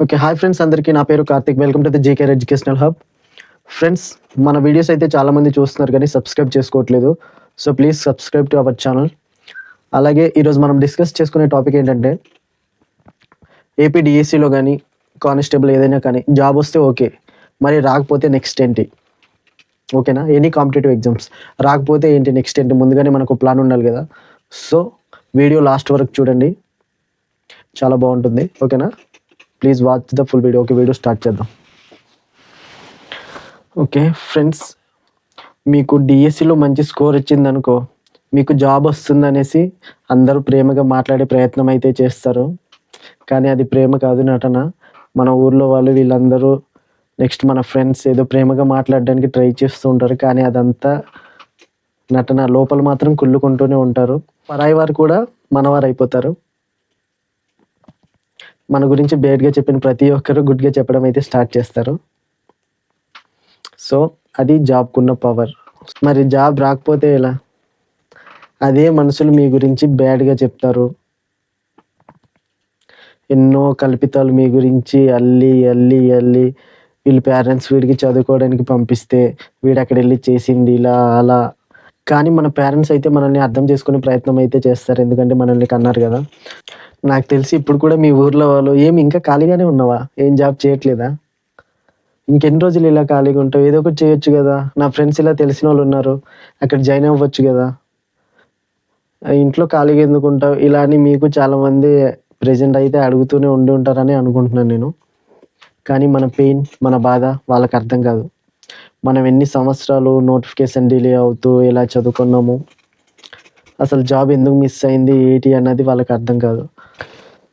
Okay. Hi friends అందరికీ. నా పేరు Karthik. Welcome to the JKR educational hub. Friends, మన వీడియోస్ అయితే చాలామంది చూస్తున్నారు కానీ సబ్స్క్రైబ్ చేసుకోవట్లేదు. So please subscribe to our channel. అలాగే ఈరోజు మనం డిస్కస్ చేసుకునే టాపిక్ ఏంటంటే ఏపీ డిఎస్సిలో కానీ కానిస్టేబుల్ ఏదైనా కానీ జాబ్ వస్తే ఓకే, మరి రాకపోతే నెక్స్ట్ ఏంటి? ఓకేనా? ఎనీ కాంపిటేటివ్ ఎగ్జామ్స్ రాకపోతే ఏంటి, నెక్స్ట్ ఏంటి? ముందుగానే మనకు ప్లాన్ ఉండాలి కదా. సో వీడియో లాస్ట్ వరకు చూడండి, చాలా బాగుంటుంది. ఓకేనా? Please watch the full video. Okay, video start చేద్దాం. ఓకే ఫ్రెండ్స్, మీకు డిఎస్సిలో మంచి స్కోర్ వచ్చిందనుకో, మీకు జాబ్ వస్తుందనేసి అందరూ ప్రేమగా మాట్లాడే ప్రయత్నం అయితే చేస్తారు. కానీ అది ప్రేమ కాదు, నటన. మన ఊర్లో వాళ్ళు వీళ్ళందరూ నెక్స్ట్ మన ఫ్రెండ్స్ ఏదో ప్రేమగా మాట్లాడడానికి ట్రై చేస్తూ ఉంటారు, కానీ అదంతా నటన. లోపల మాత్రం కుళ్ళుకుంటూనే ఉంటారు. పరాయి వారు కూడా మనవారు అయిపోతారు. మన గురించి బేడ్గా చెప్పిన ప్రతి ఒక్కరు గుడ్గా చెప్పడం అయితే స్టార్ట్ చేస్తారు. సో అది జాబ్కున్న పవర్. మరి జాబ్ రాకపోతే ఎలా? అదే మనుషులు మీ గురించి బ్యాడ్గా చెప్తారు. ఎన్నో కల్పితాలు మీ గురించి అల్లి అల్లి అల్లి వీళ్ళ పేరెంట్స్ వీడికి చదువుకోవడానికి పంపిస్తే వీడు అక్కడ వెళ్ళి చేసింది ఇలా అలా. కానీ మన పేరెంట్స్ అయితే మనల్ని అర్థం చేసుకునే ప్రయత్నం అయితే చేస్తారు, ఎందుకంటే మనల్ని కన్నారు కదా. నాకు తెలిసి ఇప్పుడు కూడా మీ ఊర్లో వాళ్ళు ఏమి ఇంకా ఖాళీగానే ఉన్నావా, ఏం జాబ్ చేయట్లేదా, ఇంకెన్ని రోజులు ఇలా ఖాళీగా ఉంటావు, ఏదో ఒకటి చేయొచ్చు కదా, నా ఫ్రెండ్స్ ఇలా తెలిసిన వాళ్ళు ఉన్నారు అక్కడ జాయిన్ అవ్వచ్చు కదా, ఇంట్లో ఖాళీగా ఎందుకు ఉంటావు, ఇలా అని మీకు చాలామంది ప్రెజెంట్ అయితే అడుగుతూనే ఉండి ఉంటారని అనుకుంటున్నాను నేను. కానీ మన పెయిన్, మన బాధ వాళ్ళకి అర్థం కాదు. మనం ఎన్ని సంవత్సరాలు నోటిఫికేషన్ డిలే అవుతూ ఇలా చదువుకున్నాము, అసలు జాబ్ ఎందుకు మిస్ అయింది ఏంటి అన్నది వాళ్ళకి అర్థం కాదు.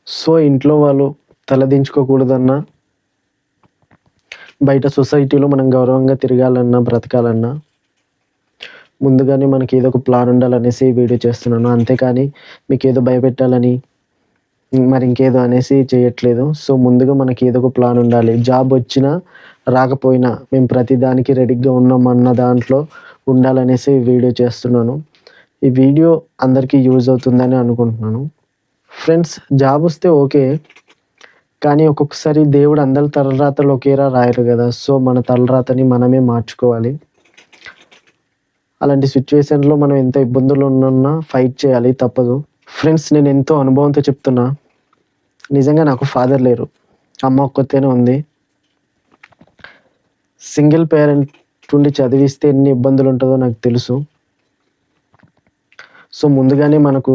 సో ఇంట్లో వాళ్ళు తలదించుకోకూడదన్నా, బయట సొసైటీలో మనం గౌరవంగా తిరగాలన్నా, బ్రతకాలన్నా ముందుగానే మనకి ఏదో ఒక ప్లాన్ ఉండాలనేసి వీడియో చేస్తున్నాను. అంతేకాని మీకు ఏదో భయపెట్టాలని మరి ఇంకేదో అనేసి చేయట్లేదు. సో ముందుగా మనకి ఏదో ఒక ప్లాన్ ఉండాలి. జాబ్ వచ్చినా రాకపోయినా మేము ప్రతిదానికి రెడీగా ఉన్నామన్న దాంట్లో ఉండాలనేసి వీడియో చేస్తున్నాను. ఈ వీడియో అందరికీ యూజ్ అవుతుందని అనుకుంటున్నాను. ఫ్రెండ్స్, జాబ్ వస్తే ఓకే, కానీ ఒక్కొక్కసారి దేవుడు అందరి తలరాతలు ఒకేలా రాయరు కదా. సో మన తలరాతని మనమే మార్చుకోవాలి. అలాంటి సిచ్యువేషన్లో మనం ఎంత ఇబ్బందులు ఉన్నా ఫైట్ చేయాలి, తప్పదు. ఫ్రెండ్స్, నేను ఎంతో అనుభవంతో చెప్తున్నా. నిజంగా నాకు ఫాదర్ లేరు, అమ్మ ఒక్కతేనే ఉంది. సింగిల్ పేరెంట్ ఉండి చదివిస్తే ఎన్ని ఇబ్బందులు ఉంటుందో నాకు తెలుసు. సో ముందుగానే మనకు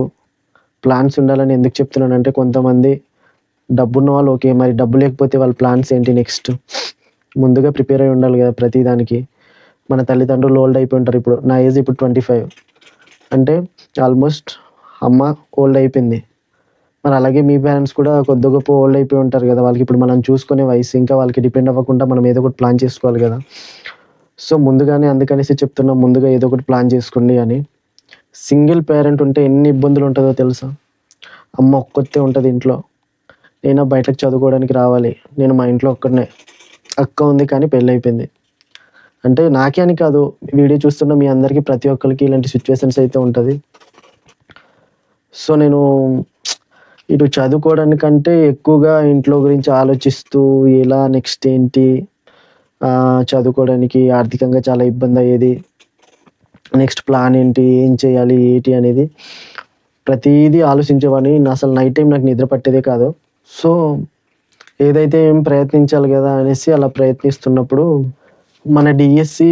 ప్లాన్స్ ఉండాలని ఎందుకు చెప్తున్నానంటే, కొంతమంది డబ్బున్న వాళ్ళు ఓకే, మరి డబ్బు లేకపోతే వాళ్ళ ప్లాన్స్ ఏంటి నెక్స్ట్? ముందుగా ప్రిపేర్ అయి ఉండాలి కదా ప్రతిదానికి. మన తల్లిదండ్రులు ఓల్డ్ అయిపోయి ఉంటారు. ఇప్పుడు నా ఏజ్ ఇప్పుడు 25, అంటే ఆల్మోస్ట్ అమ్మ ఓల్డ్ అయిపోయింది. మరి అలాగే మీ పేరెంట్స్ కూడా కొద్ది గొప్ప ఓల్డ్ అయిపోయి ఉంటారు కదా. వాళ్ళకి ఇప్పుడు మనం చూసుకునే వయసు, ఇంకా వాళ్ళకి డిపెండ్ అవ్వకుండా మనం ఏదో ఒకటి ప్లాన్ చేసుకోవాలి కదా. సో ముందుగానే అందుకనేసి చెప్తున్నాం, ముందుగా ఏదో ఒకటి ప్లాన్ చేసుకోండి అని. సింగిల్ పేరెంట్ ఉంటే ఎన్ని ఇబ్బందులు ఉంటుందో తెలుసా. అమ్మ ఒక్కతే ఉంటుంది ఇంట్లో. నేను బయటకు చదువుకోవడానికి రావాలి, నేను మా ఇంట్లో ఒక్కడనే. అక్క ఉంది కానీ పెళ్ళి అయిపోయింది. అంటే నాకే అని కాదు, వీడియో చూస్తున్న మీ అందరికీ ప్రతి ఒక్కరికి ఇలాంటి సిచ్యువేషన్స్ అయితే ఉంటుంది. సో నేను ఇటు చదువుకోవడానికంటే ఎక్కువగా ఇంట్లో గురించి ఆలోచిస్తూ ఎలా నెక్స్ట్ ఏంటి, చదువుకోవడానికి ఆర్థికంగా చాలా ఇబ్బంది అయ్యేది. నెక్స్ట్ ప్లాన్ ఏంటి, ఏం చేయాలి ఏంటి అనేది ప్రతిదీ ఆలోచించేవాడిని. అసలు నైట్ టైం నాకు నిద్ర పట్టేదే కాదు. సో ఏదైతే ఏం ప్రయత్నించాలి కదా అనేసి అలా ప్రయత్నిస్తున్నప్పుడు మన డిఎస్సి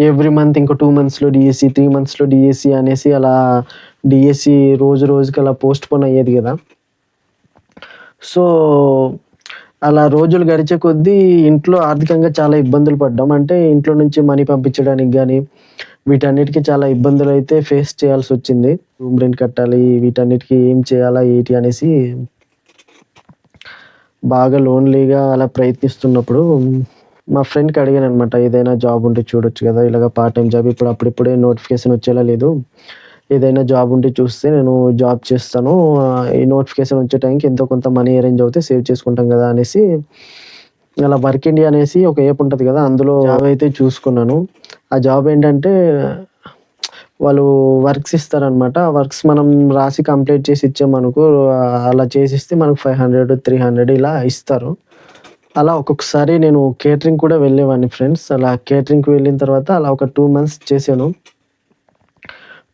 ఎవ్రీ మంత్ ఇంకో 2 monthsలో డిఎస్సి, 3 monthsలో డిఎస్సి అనేసి అలా డిఎస్సి రోజు రోజుకి అలా పోస్ట్ పోన్ అయ్యేది కదా. సో అలా రోజులు గడిచే కొద్దీ ఇంట్లో ఆర్థికంగా చాలా ఇబ్బందులు పడ్డాం. అంటే ఇంట్లో నుంచి మనీ పంపించడానికి కానీ వీటన్నిటికీ చాలా ఇబ్బందులు అయితే ఫేస్ చేయాల్సి వచ్చింది. రూమ్ రెంట్ కట్టాలి, వీటన్నిటికీ ఏం చేయాలా ఏంటి అనేసి బాగా లోన్లీగా అలా ప్రయత్నిస్తున్నప్పుడు మా ఫ్రెండ్కి అడిగాను అనమాట, ఏదైనా జాబ్ ఉంటే చూడొచ్చు కదా, ఇలాగ పార్ట్ టైం జాబ్. ఇప్పుడు అప్పుడిప్పుడే నోటిఫికేషన్ వచ్చేలా లేదు, ఏదైనా జాబ్ ఉంటే చూస్తే నేను జాబ్ చేస్తాను, ఈ నోటిఫికేషన్ వచ్చే టైంకి ఎంతో కొంత మనీ అరేంజ్ అవుతే సేవ్ చేసుకుంటాం కదా అనేసి అలా వర్క్ ఇండియా అనేసి ఒక యాప్ ఉంటుంది కదా, అందులో జాబ్ అయితే చూసుకున్నాను. ఆ జాబ్ ఏంటంటే వాళ్ళు వర్క్స్ ఇస్తారనమాట. ఆ వర్క్స్ మనం రాసి కంప్లీట్ చేసి ఇచ్చామనుకో, అలా చేసిస్తే మనకు 500, 300 ఇలా ఇస్తారు. అలా ఒక్కొక్కసారి నేను కేటరింగ్ కూడా వెళ్ళేవాడిని ఫ్రెండ్స్. అలా కేటరింగ్‌కి వెళ్ళిన తర్వాత అలా ఒక 2 మంత్స్ చేశాను.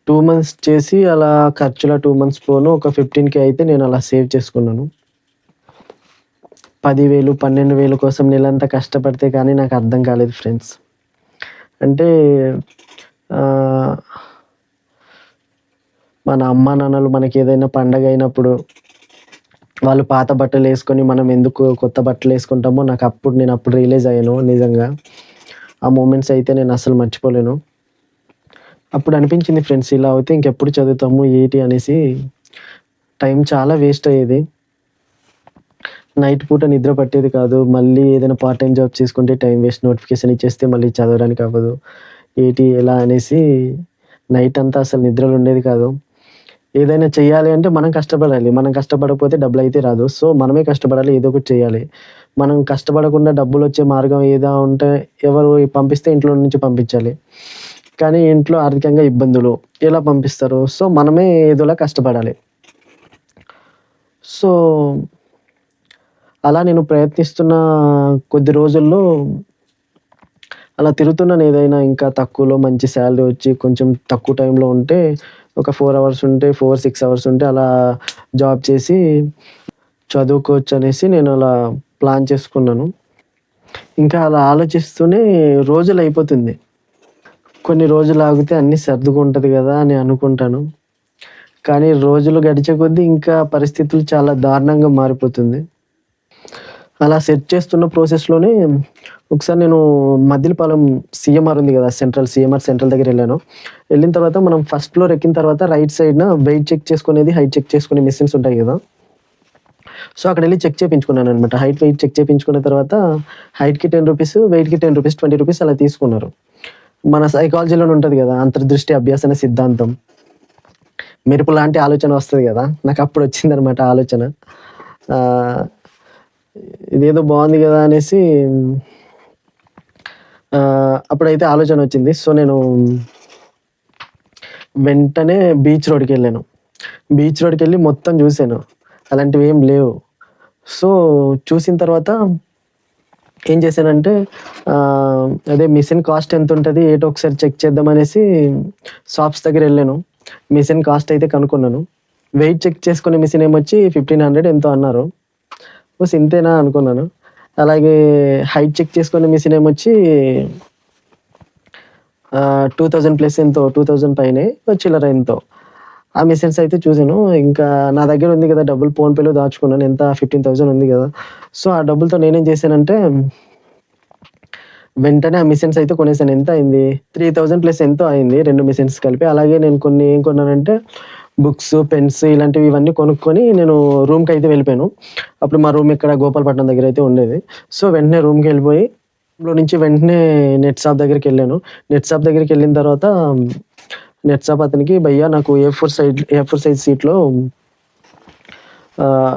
2 మంత్స్ చేసి అలా ఖర్చుల 2 మంత్స్ పోను ఒక 15,000 అయితే నేను అలా సేవ్ చేసుకున్నాను. 10,000, 12,000 కోసం నెలంతా కష్టపడితే కానీ నాకు అర్థం కాలేదు ఫ్రెండ్స్. అంటే ఆహ్, మన అమ్మానాన్నలు మనకేదైనా పండగయినప్పుడు వాళ్ళు పాత బట్టలేసుకొని మనం ఎందుకు కొత్త బట్టలేసుకుంటామో నేను అప్పుడు రియలైజ్ అయ్యాను నిజంగా. ఆ మూమెంట్స్ అయితే నేను అస్సలు మర్చిపోలేను. అప్పుడు అనిపించింది ఫ్రెండ్స్ ఇలా అయితే ఇంకెప్పుడు చదువుతాము ఏటి అనేసి. టైం చాలా వేస్ట్ అయ్యేది. నైట్ పూట నిద్ర పట్టేది కాదు. మళ్ళీ ఏదైనా పార్ట్ టైమ్ జాబ్ చేసుకుంటే టైం వేస్ట్. నోటిఫికేషన్ ఇచ్చేస్తే మళ్ళీ చదవడానికి అవ్వదు. ఏటి ఎలా అనేసి నైట్ అంతా అసలు నిద్రలు ఉండేది కాదు. ఏదైనా చెయ్యాలి అంటే మనం కష్టపడాలి. మనం కష్టపడకపోతే డబ్బులైతే రాదు. సో, మనమే కష్టపడాలి. ఏదో ఒకటి చేయాలి. మనం కష్టపడకుండా డబ్బులొచ్చే మార్గం ఏదా ఉంటే ఎవరు పంపిస్తే ఇంట్లో నుంచి పంపించాలి. కానీ ఇంట్లో ఆర్థికంగా ఇబ్బందులు. ఎలా పంపిస్తారు? సో, మనమే ఏదోలా కష్టపడాలి. సో, అలా నేను ప్రయత్నిస్తున్న కొద్ది రోజుల్లో అలా తిరుగుతున్నాను. ఏదైనా ఇంకా తక్కువలో మంచి సాలరీ వచ్చి కొంచెం తక్కువ టైంలో ఉంటే ఒక 4 అవర్స్ ఉంటే 4, 6 అవర్స్ ఉంటే అలా జాబ్ చేసి చదువుకోవచ్చు అనేసి నేను అలా ప్లాన్ చేసుకున్నాను. ఇంకా అలా ఆలోచిస్తూనే రోజులయిపోతుంది. కొన్ని రోజులు ఆగితే అన్నీ సర్దుకుంటది గదా అని అనుకుంటాను. కానీ రోజులు గడిచే కొద్దీ ఇంకా పరిస్థితులు చాలా దారుణంగా మారిపోతుంది. అలా సెట్ చేస్తున్న ప్రాసెస్‌లోనే ఒకసారి నేను మద్దిలపాలెం సీఎంఆర్ ఉంది గదా! సీఎంఆర్ సెంట్రల్ దగ్గరెళ్ళాను. వెళ్ళిన తర్వాత మనం ఫస్ట్ ఫ్లోర్ ఎక్కిన తర్వాత రైట్ సైడ్‌న వెయిట్ చెక్ చేసుకునేది, హైట్ చెక్ చేసుకునే మెషిన్స్ ఉంటాయి గదా! సో, అక్కడెళ్ళి చెక్ చేపించుకున్నాననమాట. వెయిట్ చెక్ చేపించుకున్న తర్వాత హైట్‌కి రూ. 10, వెయిట్‌కి రూ. 10, రూ. 20 అలా తీసుకున్నారు. మన సైకాలజీలోనే ఉంటది గదా! అంతర్దృష్టి అభ్యాసన సిద్ధాంతం. మెరుపు లాంటి ఆలోచన వస్తది గదా! నాకప్పుడొచ్చిందనమాట ఆలోచన. ఆహ్, ఇదేదో బావుంది గదా అనేసి అప్పుడైతే ఆలోచనొచ్చింది. సో, నేను వెంటనే బీచ్ రోడ్‌కెళ్ళాను. బీచ్ రోడ్‌కెళ్ళి మొత్తం జూసాను. అలాంటివేం లేవు. సో, చూసిన తర్వాత ఏం చేశానంటే అదే మిషన్ కాస్ట్ ఎంతుంటది ఏటో ఒకసారి చెక్ చేద్దామనేసి షాప్స్ దగ్గరెళ్ళాను. మిషన్ కాస్ట్ అయితే కనుక్కున్నాను. వెయిట్ చెక్ చేసుకునే మిషన్ ఏమొచ్చి 1500 ఎంతో అన్నారు. ఓస్ ఇంతేనా అనుకున్నాను. అలాగే హైట్ చెక్ చేసుకునే మిషన్ ఏమొచ్చి 2000 ప్లస్ ఎంతో 2000 పైనే చిల్లర ఎంతో. ఆ మిషన్స్ అయితే చూసాను. ఇంకా నా దగ్గర ఉంది గదా! డబ్బులు ఫోన్‌పేలో దాచుకున్నాను. ఎంత 15,000 ఉంది గదా! సో, ఆ డబ్బులతో నేనేం చేశానంటే వెంటనే ఆ మిషన్స్ అయితే కొనేసాను. ఎంత అయింది? 3000 ప్లస్ ఎంతో అయింది 2 మిషన్స్ కలిపి. అలాగే నేను కొన్ని ఏం కొన్నానంటే బుక్స్, పెన్స్ ఇలాంటివి ఇవన్నీ కొనుక్కొని నేను రూమ్‌కైతే వెళ్ళిపోయాను. అప్పుడు మా రూమ్ ఇక్కడ గోపాలపట్నం దగ్గర అయితే ఉండేది. సో, వెంటనే రూమ్‌కెళ్ళిపోయి రూమ్‌లో నుంచి వెంటనే నెట్ షాప్ దగ్గరికెళ్ళాను. నెట్ షాప్ దగ్గరికెళ్ళిన తర్వాత నెట్ షాప్ అతనికి భయ్యా నాకు ఏ4 సైజ్ షీట్‌లో ఆహ్,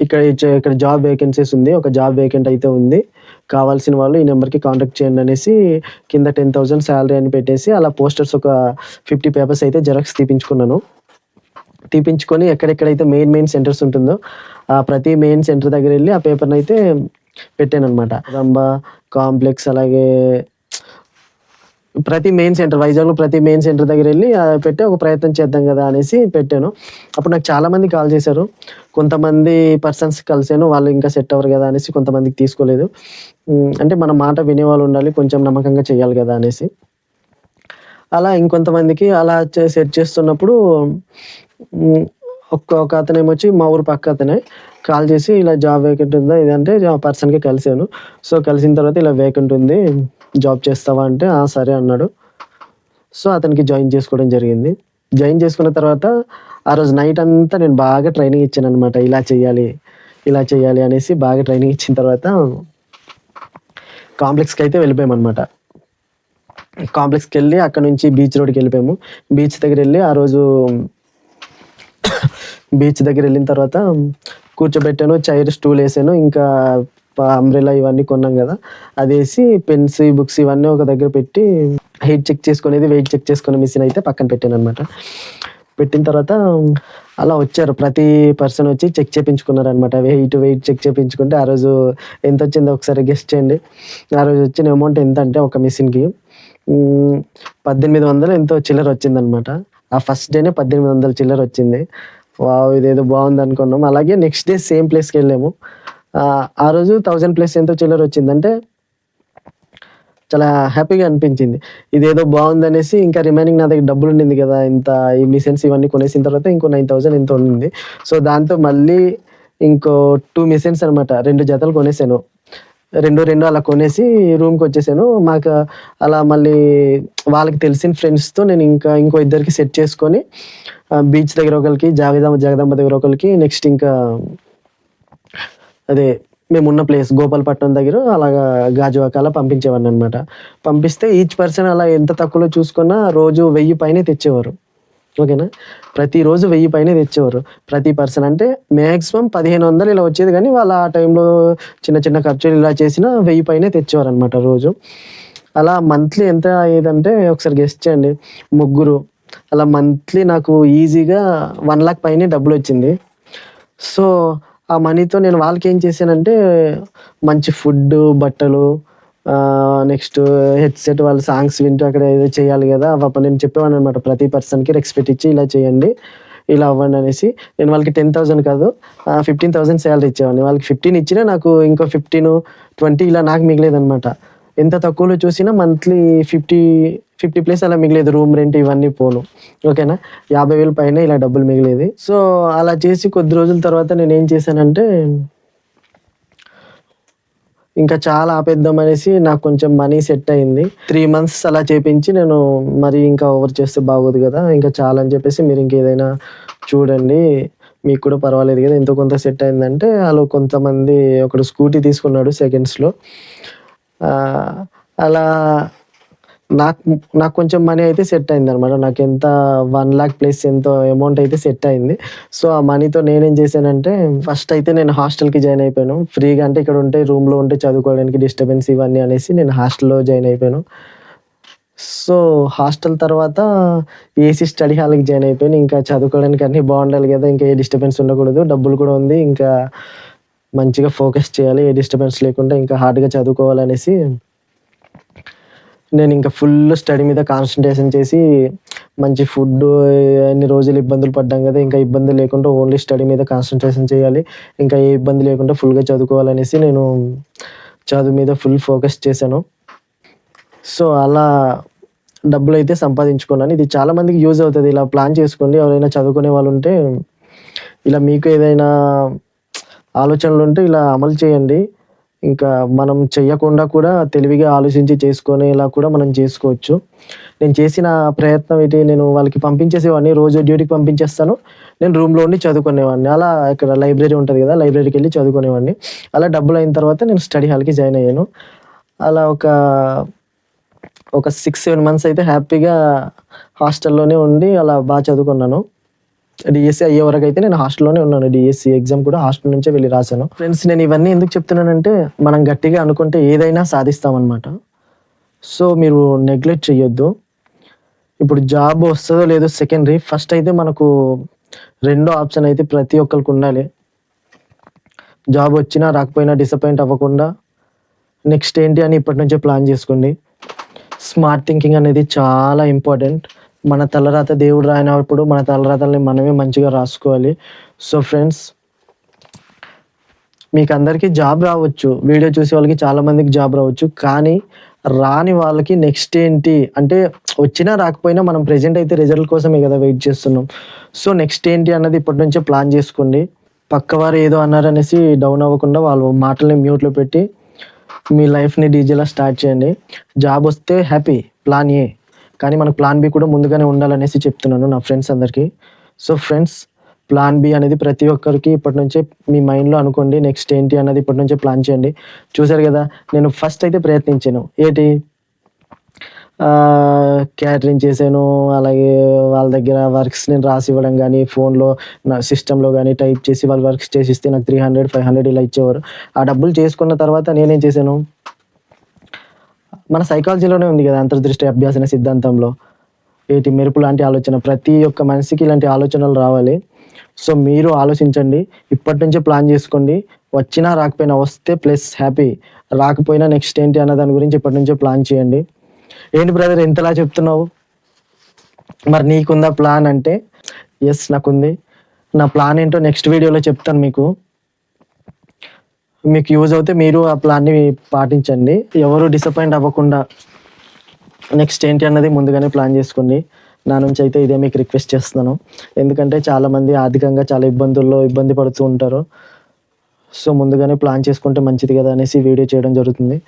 ఇక్కడ జాబ్ వేకెన్సీస్ ఉంది. ఒక జాబ్ వేకెంట్ అయితే ఉంది. కావాల్సిన వాళ్ళు ఈ నంబర్‌కి కాంటాక్ట్ చేయండి అనేసి కింద 10,000 సాలరీ అని పెట్టేసి అలా పోస్టర్స్ ఒక 50 పేపర్స్ అయితే జిరాక్స్ తీపించుకున్నాను. తీపించుకొని ఎక్కడెక్కడైతే మెయిన్ సెంటర్స్ ఉంటుందో ప్రతి మెయిన్ సెంటర్ దగ్గరెళ్ళి ఆ పేపర్‌నయితే పెట్టాననమాట. రంభ, కాంప్లెక్స్ అలాగే వైజాగ్‌లో ప్రతి మెయిన్ సెంటర్ దగ్గరెళ్ళి పెట్టి ఒక ప్రయత్నం చేద్దాం గదా అనేసి పెట్టాను. అప్పుడు నాకు చాలామంది కాల్ చేశారు. కొంతమంది పర్సన్స్ కలిసాను. వాళ్ళు ఇంకా సెట్ అవ్వరు గదా అనేసి కొంతమందికి తీసుకోలేదు. అంటే మన మాట వినేవాళ్ళు ఉండాలి. కొంచెం నమ్మకంగా చేయాలి గదా అనేసి. అలా ఇంకొంతమందికి అలా సెట్ చేస్తున్నప్పుడు హ్మ్. ఒక అతనేమొచ్చి మా ఊరు పక్క అతనే కాల్ చేసి ఇలా జాబ్ వేకెంట్ ఉందా? ఇదంటే ఆ పర్సన్‌కి కలిసాను. సో, కలిసిన తర్వాత ఇలా వేకెంట్ ఉంది. జాబ్ చేస్తావా? అంటే ఆ! సరే అన్నాడు. సో, అతనికి జాయిన్ చేసుకోవడం జరిగింది. జాయిన్ చేసుకున్న తర్వాత ఆ రోజు నైట్ అంతా నేను బాగా ట్రైనింగ్ ఇచ్చాననమాట. ఇలా చేయాలి అనేసి బాగా ట్రైనింగ్ ఇచ్చిన తర్వాత కాంప్లెక్స్‌కైతే వెళ్ళిపోయామనమాట. కాంప్లెక్స్‌కెళ్ళి అక్కడి నుంచి బీచ్ రోడ్‌కెళ్ళిపోయాము. బీచ్ దగ్గరెళ్ళి ఆ రోజు బీచ్ దగ్గరెళ్ళిన తర్వాత కూర్చోబెట్టాను. స్టూలేసాను. ఇంకా అంబ్రెల్లా ఇవన్నీ కొన్నాం గదా! అదేసి పెన్స్, బుక్స్ ఇవన్నీ ఒక దగ్గర పెట్టి హైట్ చెక్ చేసుకునేది, వెయిట్ చెక్ చేసుకునే మిషన్ అయితే పక్కన పెట్టాననమాట. పెట్టిన తర్వాత అలా వచ్చారు. ప్రతి పర్సన్ వచ్చి చెక్ చేపించుకున్నారనమాట. వెయిట్ చెక్ చేపించుకుంటే ఆ రోజు ఎంతొచ్చిందో ఒకసారి గెస్ చేయండి. ఆ రోజు వచ్చిన అమౌంట్ ఎంతంటే ఒక మిషన్‌కి 1800 ఎంతో చిల్లరొచ్చిందనమాట. ఆ ఫస్ట్ డేనే 1800 చిల్లరొచ్చింది. వావ్! ఇదేదో బావుందనుకున్నాం. అలాగే నెక్స్ట్ డే సేమ్ ప్లేస్‌కెళ్ళాము. ఆ రోజు 1000 ప్లస్ ఎంతో చిల్లరొచ్చింది. అంటే చాలా హ్యాపీగా అనిపించింది. ఇదేదో బావుందనేసి ఇంకా రిమైనింగ్ నా దగ్గర డబ్బులుండింది గదా! ఇంత ఈ మిషన్స్ ఇవన్నీ కొనేసిన తర్వాత ఇంకో 9000 ఎంతో ఉండింది. సో, దాంతో మళ్ళీ ఇంకో 2 మిషన్స్ అనమాట. 2 జతలు కొనేసాను. 2 అలా కొనేసి రూమ్‌కొచ్చేసాను. మాకు అలా మళ్ళీ వాళ్ళకి తెలిసిన ఫ్రెండ్స్‌తో నేను ఇంకా ఇంకో ఇద్దరికి సెట్ చేసుకొని బీచ్ దగ్గర ఒకళ్ళకి, జగదాంబ దగ్గర ఒకళ్ళకి నెక్స్ట్ ఇంకా అదే మేమున్న ప్లేస్ గోపాలపట్నం దగ్గర అలాగా గాజువాక అలా పంపించేవాడిననమాట. పంపిస్తే ఈచ్ పర్సన్ అలా ఎంత తక్కువలో చూసుకున్నా రోజు 1000 పైనే తెచ్చేవారు. ఓకేనా. ప్రతిరోజు 1000 పైనే తెచ్చేవారు. ప్రతి పర్సన్ అంటే మాక్సిమం 1500 ఇలా వచ్చేది గానీ, వాళ్ళు ఆ టైంలో చిన్న చిన్న ఖర్చులు ఇలా చేసినా 1000 పైనే తెచ్చేవారనమాట రోజు. అలా మంత్లీ ఎంత అయ్యేదంటే ఒకసారి గెస్ చేయండి. ముగ్గురు అలా మంత్లీ నాకు ఈజీగా 1,00,000 పైనే డబ్బులొచ్చింది. సో, ఆ మనీతో నేను వాళ్ళకేం చేశానంటే మంచి ఫుడ్డు, బట్టలు నెక్స్ట్ హెడ్‌సెట్ వాళ్ళు సాంగ్స్ వింటూ అక్కడ ఏదో చేయాలి గదా! నేను చెప్పేవాడిననమాట ప్రతి పర్సన్‌కి రెస్పెక్ట్ ఇచ్చి ఇలా చేయండి, ఇలా అవ్వండి అనేసి. నేను వాళ్ళకి 10,000 కాదు 15,000 సాలరీ ఇచ్చేవాడిని. వాళ్ళకి 15 ఇచ్చినా నాకు ఇంకో 15, 20 ఇలా నాకు మిగిలేదనమాట. ఎంత తక్కువలో చూసినా మంత్లీ 50 ప్లస్ అలా మిగిలేది. రూమ్ రెంట్ ఇవన్నీ పోను. ఓకేనా. 50,000 పైనే ఇలా డబ్బులు మిగిలేది. సో, అలా చేసి కొద్ది రోజుల తర్వాత నేనేం చేశానంటే ఇంకా చాలా ఆపేద్దామనేసి నాకు కొంచెం మనీ సెట్ అయింది. 3 మంత్స్ అలా చేపించి నేను మరి ఇంకా ఓవర్ చేస్తే బాగోదు గదా! ఇంకా చాలని చెప్పేసి మీరు ఇంకేదైనా చూడండి. మీకు కూడా పర్వాలేదు గదా! ఎంతో కొంత సెట్ అయిందంటే ఆళ్ళు కొంతమంది ఒకడు స్కూటీ తీసుకున్నాడు సెకండ్స్‌లో. ఆహ్, అలా నాకు నాకు కొంచెం మనీ అయితే సెట్ అయిందనమాట. నాకెంత 1,00,000 ప్లస్ ఎంతో అమౌంట్ అయితే సెట్ అయింది. సో, ఆ మనీతో నేనేం చేశానంటే ఫస్ట్ అయితే నేను హాస్టల్‌కి జాయిన్ అయిపోయాను. ఫ్రీగా అంటే ఇక్కడ ఉంటే రూమ్‌లో ఉంటే చదువుకోవడానికి డిస్టర్బెన్స్ ఇవన్నీ అనేసి నేను హాస్టల్‌లో జాయిన్ అయిపోయాను. సో, హాస్టల్ తర్వాత ఏసీ స్టడీ హాల్‌కి జాయిన్ అయిపోయాను. ఇంకా చదువుకోవడానికి అన్నీ బావుండాలి గదా! ఇంకా ఏ డిస్టర్బెన్స్ ఉండకూడదు. డబ్బులు కూడా ఉంది. ఇంకా మంచిగా ఫోకస్ చేయాలి. ఏ డిస్టర్బెన్స్ లేకుండా ఇంకా హార్డ్‌గా చదువుకోవాలనేసి నేనింక ఫుల్ స్టడీ మీద కాన్సంట్రేషన్ చేసి, మంచి ఫుడ్డు అన్ని రోజులు ఇబ్బందులు పడ్డాం గదా! ఇంకా ఇబ్బంది లేకుండా ఓన్లీ స్టడీ మీద కాన్సంట్రేషన్ చేయాలి. ఇంకా ఏ ఇబ్బంది లేకుండా ఫుల్‌గా చదువుకోవాలనేసి నేను చదువు మీద ఫుల్ ఫోకస్ చేశాను. సో, అలా డబ్బులైతే సంపాదించుకున్నాను. ఇది చాలా మందికి యూజ్ అవుతది. ఇలా ప్లాన్ చేసుకోండి. ఎవరైనా చదువుకునే వాళ్ళుంటే, ఇలా మీకు ఏదైనా ఆలోచనలుంటే ఇలా అమలు చేయండి. ఇంకా మనం చెయ్యకుండా కూడా తెలివిగా ఆలోచించి చేసుకునేలా కూడా మనం చేసుకోవచ్చు. నేను చేసిన ప్రయత్నం ఏంటి, నేను వాళ్ళకి పంపించేసేవాడిని. రోజు డ్యూటీకి పంపించేస్తాను. నేను రూమ్‌లో ఉండి చదువుకునేవాడిని. అలా ఇక్కడ లైబ్రరీ ఉంటది గదా! లైబ్రరీకెళ్ళి చదువుకునేవాడిని. అలా డబ్బులయిన తర్వాత నేను స్టడీ హాల్‌కి జాయిన్ అయ్యాను. అలా ఒక 6, 7 మంత్స్ అయితే హ్యాపీగా హాస్టల్‌లోనే ఉండి అలా చదువుకున్నాను. డీఎస్సీ అయ్యే వరకైతే నేను హాస్టల్‌లోనే ఉన్నాను. డీఎస్సీ ఎగ్జామ్ కూడా హాస్టల్ నుంచే వెళ్లి రాసాను. ఫ్రెండ్స్ నేను ఇవన్నీ ఎందుకు చెప్తున్నానంటే, మనం గట్టిగా అనుకుంటే ఏదైనా సాధిస్తామనమాట. సో, మీరు నెగ్లెక్ట్ చెయ్యొద్దు. ఇప్పుడు జాబ్ వస్తదో లేదో సెకండరీ. ఫస్ట్ అయితే మనకు రెండో ఆప్షన్ అయితే ప్రతి ఒక్కళ్ళకి ఉండాలి. జాబ్ వచ్చినా రాకపోయినా డిసప్పాయింట్ అవ్వకుండా నెక్స్ట్ ఏంటి అని ఇప్పటి నుంచే ప్లాన్ చేసుకోండి. స్మార్ట్ థింకింగ్ అనేది చాలా ఇంపార్టెంట్. మన తలరాత దేవుడు రాయనప్పుడు మన తలరాతల్ని మనమే మంచిగా రాసుకోవాలి. సో, ఫ్రెండ్స్ మీకందరికీ జాబ్ రావచ్చు. వీడియో చూసే వాళ్ళకి చాలా మందికి జాబ్ రావచ్చు. కానీ రాని వాళ్ళకి నెక్స్ట్ ఏంటి అంటే వచ్చినా రాకపోయినా మనం ప్రెజెంట్ అయితే రిజల్ట్ కోసమే గదా వెయిట్ చేస్తున్నాం. సో, నెక్స్ట్ ఏంటి అన్నది ఇప్పటి నుంచే ప్లాన్ జేసుకోండి. పక్కవారు ఏదో అన్నారనేసి డౌన్ అవ్వకుండా వాళ్ళ మాటల్ని మ్యూట్‌లో పెట్టి మీ లైఫ్‌ని డీజేలా స్టార్ట్ చేయండి. జాబ్ వస్తే హ్యాపీ ప్లాన్ ఏ. కానీ మనకు ప్లాన్ బి కూడా ముందుగానే ఉండాలనేసి చెప్తున్నాను నా ఫ్రెండ్స్ అందరికీ. సో, ఫ్రెండ్స్ ప్లాన్ బి అనేది ప్రతి ఒక్కరికి ఇప్పటి నుంచే మీ మైండ్‌లో అనుకోండి. నెక్స్ట్ ఏంటి అన్నది ఇప్పటి నుంచే ప్లాన్ చేయండి. చూసారు గదా! నేను ఫస్ట్ అయితే ప్రయత్నించాను. ఏటి క్యాటరింగ్ చేశాను. అలాగే వాళ్ళ దగ్గర వర్క్స్ నేను రాసివ్వడం గానీ, ఫోన్‌లో నా సిస్టమ్‌లో గానీ టైప్ చేసి వాళ్ళు వర్క్స్ చేసిస్తే నాకు 300, 500 ఇలా ఇచ్చేవారు. ఆ డబ్బులు చేసుకున్న తర్వాత నేనేం చేశాను, మన సైకాలజీలోనే ఉంది గదా! అంతర్దృష్టి అభ్యాసన సిద్ధాంతంలో. మెరుపు లాంటి ఆలోచన. ప్రతి ఒక్క మనిషికి ఇలాంటి ఆలోచనలు రావాలి. సో మీరు ఆలోచించండి, ఇప్పటి నుంచే ప్లాన్ చేసుకోండి. వచ్చినా రాకపోయినా, వస్తే ప్లస్ హ్యాపీ, రాకపోయినా నెక్స్ట్ ఏంటి అన్న దాని గురించి ఇప్పటి నుంచే ప్లాన్ చేయండి. ఏంటి బ్రదర్ ఇంతలా చెప్తున్నావు, మరి నీకుందా ప్లాన్ అంటే, ఎస్ నాకుంది. నా ప్లాన్ ఏంటో నెక్స్ట్ వీడియోలో చెప్తాను మీకు. మీకు యూజ్ అవుతే మీరు ఆ ప్లాన్ని పాటించండి. ఎవరు డిసప్పాయింట్ అవ్వకుండా నెక్స్ట్ ఏంటి అన్నది ముందుగానే ప్లాన్ చేసుకోండి. నా నుంచి అయితే ఇదే మీకు రిక్వెస్ట్ చేస్తున్నాను. ఎందుకంటే చాలామంది ఆర్థికంగా చాలా ఇబ్బంది పడుతూ ఉంటారు. సో ముందుగానే ప్లాన్ చేసుకుంటే మంచిది కదా అనేసి వీడియో చేయడం జరుగుతుంది.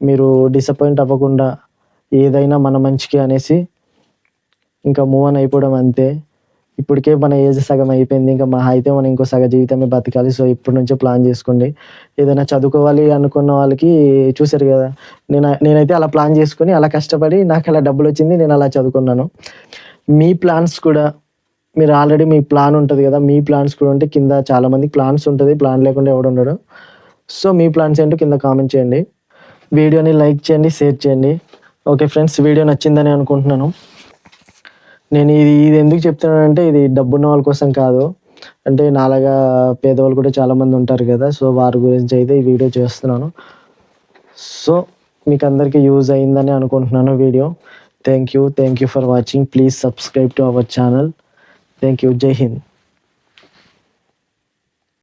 మీరు డిసప్పాయింట్ అవ్వకుండా ఏదైనా మన మంచికి అనేసి ఇంకా మూవ్ ఆన్ అయిపోవడం అంతే. ఇప్పటికే మన ఏజ్ సగం అయిపోయింది, ఇంకా మహా అయితే మనం ఇంకో సగ జీవితమే బతకాలి. సో ఇప్పటి నుంచే ప్లాన్ చేసుకోండి. ఏదైనా చదువుకోవాలి అనుకున్న వాళ్ళకి చూసారు కదా, నేనైతే అలా ప్లాన్ చేసుకొని అలా కష్టపడి నాకు అలా డబ్బులు వచ్చింది, నేను అలా చదువుకున్నాను. మీ ప్లాన్స్ కూడా, మీరు ఆల్రెడీ మీ ప్లాన్ ఉంటుంది కదా, మీ ప్లాన్స్ కూడా ఉంటే కింద చాలామందికి ప్లాన్స్ ఉంటుంది, ప్లాన్ లేకుండా ఎవడు ఉండడు. సో మీ ప్లాన్స్ ఏంటో కింద కామెంట్ చేయండి. వీడియోని లైక్ చేయండి, షేర్ చేయండి. ఓకే ఫ్రెండ్స్, వీడియో నచ్చిందని అనుకుంటున్నాను. నేను ఇది ఎందుకు చెప్తున్నానంటే, ఇది డబ్బున్న వాళ్ళ కోసం కాదు, అంటే నాలాగా పేదవాళ్ళు కూడా చాలామంది ఉంటారు కదా, సో వారి గురించి అయితే ఈ వీడియో చేస్తున్నాను. సో మీకు అందరికీ యూజ్ అయిందని అనుకుంటున్నాను video. Thank you for watching. Please subscribe to our channel. Thank you. జై హింద్.